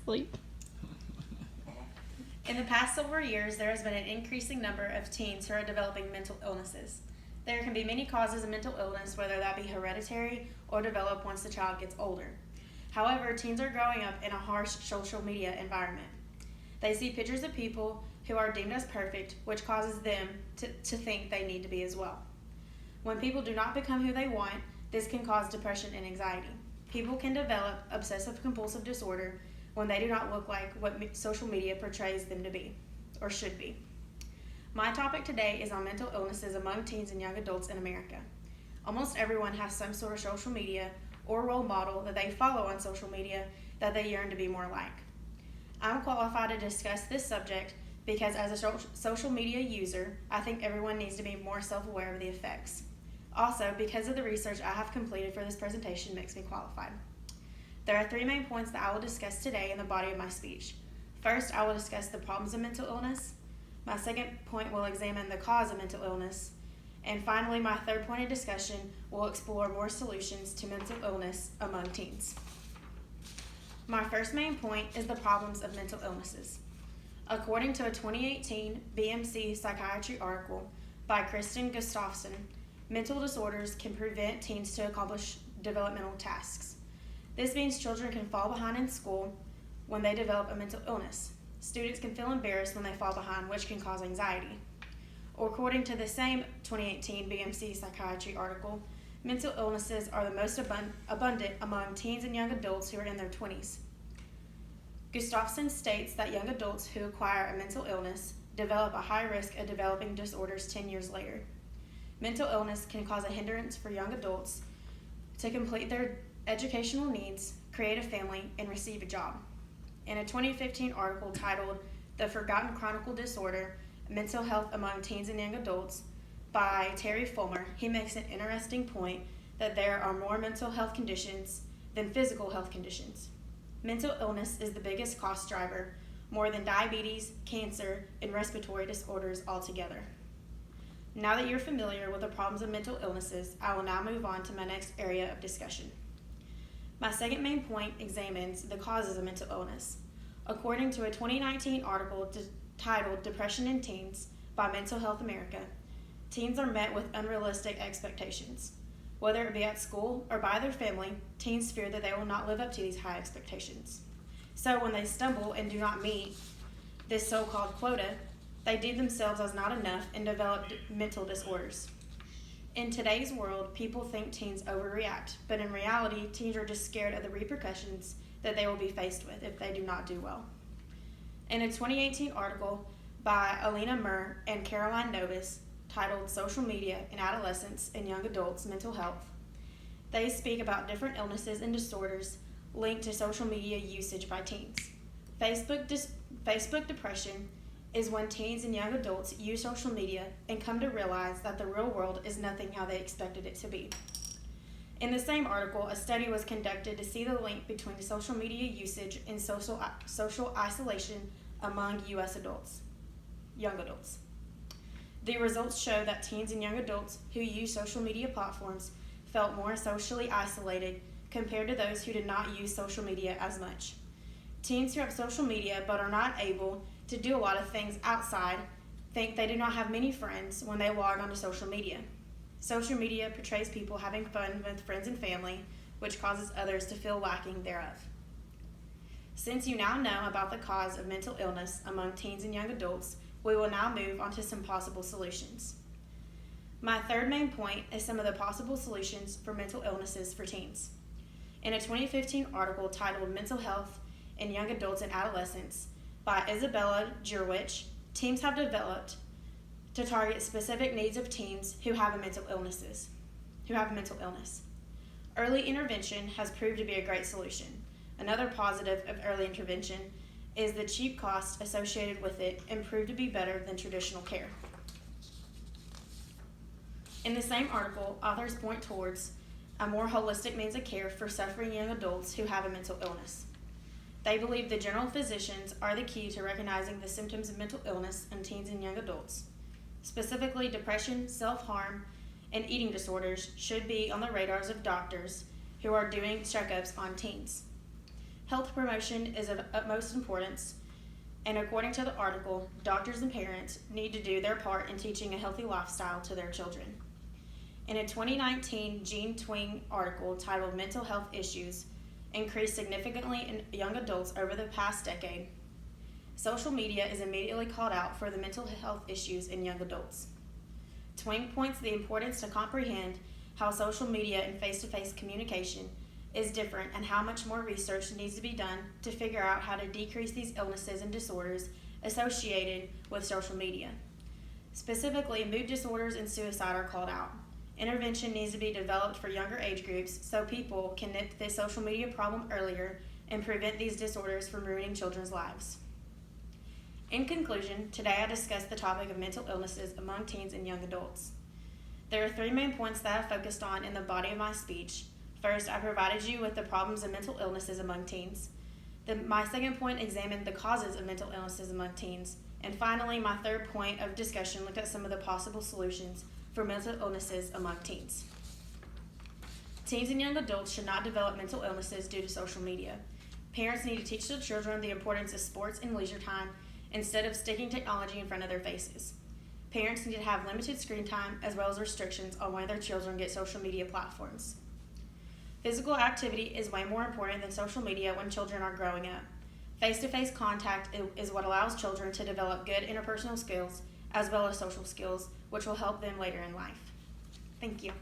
Sleep. In the past several years, there has been an increasing number of teens who are developing mental illnesses. There can be many causes of mental illness, whether that be hereditary or develop once the child gets older. However, teens are growing up in a harsh social media environment. They see pictures of people who are deemed as perfect, which causes them to think they need to be as well. When people do not become who they want, this can cause depression and anxiety. People can develop obsessive compulsive disorder when they do not look like what social media portrays them to be or should be. My topic today is on mental illnesses among teens and young adults in America. Almost everyone has some sort of social media or role model that they follow on social media that they yearn to be more like. I'm qualified to discuss this subject because as a social media user, I think everyone needs to be more self-aware of the effects. Also, because of the research I have completed for this presentation makes me qualified. There are 3 main points that I will discuss today in the body of my speech. First, I will discuss the problems of mental illness. My second point will examine the cause of mental illness. And finally, my third point of discussion will explore more solutions to mental illness among teens. My first main point is the problems of mental illnesses. According to a 2018 BMC psychiatry article by Kristen Gustafson, mental disorders can prevent teens to accomplish developmental tasks. This means children can fall behind in school when they develop a mental illness. Students can feel embarrassed when they fall behind, which can cause anxiety. According to the same 2018 BMC psychiatry article, mental illnesses are the most abundant among teens and young adults who are in their 20s. Gustafson states that young adults who acquire a mental illness develop a high risk of developing disorders 10 years later. Mental illness can cause a hindrance for young adults to complete their educational needs, create a family, and receive a job. In a 2015 article titled The Forgotten Chronicle Disorder, Mental Health Among Teens and Young Adults by Terry Fulmer, he makes an interesting point that there are more mental health conditions than physical health conditions. Mental illness is the biggest cost driver, more than diabetes, cancer, and respiratory disorders altogether. Now that you're familiar with the problems of mental illnesses, I will now move on to my next area of discussion. My second main point examines the causes of mental illness. According to a 2019 article titled Depression in Teens by Mental Health America, teens are met with unrealistic expectations. Whether it be at school or by their family, teens fear that they will not live up to these high expectations. So when they stumble and do not meet this so-called quota, they deem themselves as not enough and develop mental disorders. In today's world, people think teens overreact, but in reality, teens are just scared of the repercussions that they will be faced with if they do not do well. In a 2018 article by Alina Murr and Caroline Novus titled Social Media in Adolescents and Young Adults Mental Health, they speak about different illnesses and disorders linked to social media usage by teens. Facebook depression is when teens and young adults use social media and come to realize that the real world is nothing how they expected it to be. In the same article, a study was conducted to see the link between social media usage and social isolation among U.S. young adults. The results show that teens and young adults who use social media platforms felt more socially isolated compared to those who did not use social media as much. Teens who have social media but are not able to do a lot of things outside think they do not have many friends when they log onto social media. Social media portrays people having fun with friends and family, which causes others to feel lacking thereof. Since you now know about the cause of mental illness among teens and young adults, we will now move on to some possible solutions. My third main point is some of the possible solutions for mental illnesses for teens. In a 2015 article titled Mental Health in Young Adults and Adolescents by Isabella Jurwich, teams have developed to target specific needs of teens who have a mental illness. Early intervention has proved to be a great solution. Another positive of early intervention is the cheap cost associated with it and proved to be better than traditional care. In the same article, authors point towards a more holistic means of care for suffering young adults who have a mental illness. They believe the general physicians are the key to recognizing the symptoms of mental illness in teens and young adults. Specifically, depression, self-harm, and eating disorders should be on the radars of doctors who are doing checkups on teens. Health promotion is of utmost importance, and according to the article, doctors and parents need to do their part in teaching a healthy lifestyle to their children. In a 2019 Gene Twing article titled Mental Health Issues Increased Significantly in Young Adults Over the Past Decade, social media is immediately called out for the mental health issues in young adults. Twing points the importance to comprehend how social media and face-to-face communication is different and how much more research needs to be done to figure out how to decrease these illnesses and disorders associated with social media. Specifically, mood disorders and suicide are called out. Intervention needs to be developed for younger age groups so people can nip this social media problem earlier and prevent these disorders from ruining children's lives. In conclusion, today I discussed the topic of mental illnesses among teens and young adults. There are 3 main points that I focused on in the body of my speech. First, I provided you with the problems of mental illnesses among teens. My second point examined the causes of mental illnesses among teens. And finally, my third point of discussion looked at some of the possible solutions for mental illnesses among teens. Teens and young adults should not develop mental illnesses due to social media. Parents need to teach their children the importance of sports and leisure time instead of sticking technology in front of their faces. Parents need to have limited screen time as well as restrictions on when their children get social media platforms. Physical activity is way more important than social media when children are growing up. Face-to-face contact is what allows children to develop good interpersonal skills as well as social skills, which will help them later in life. Thank you.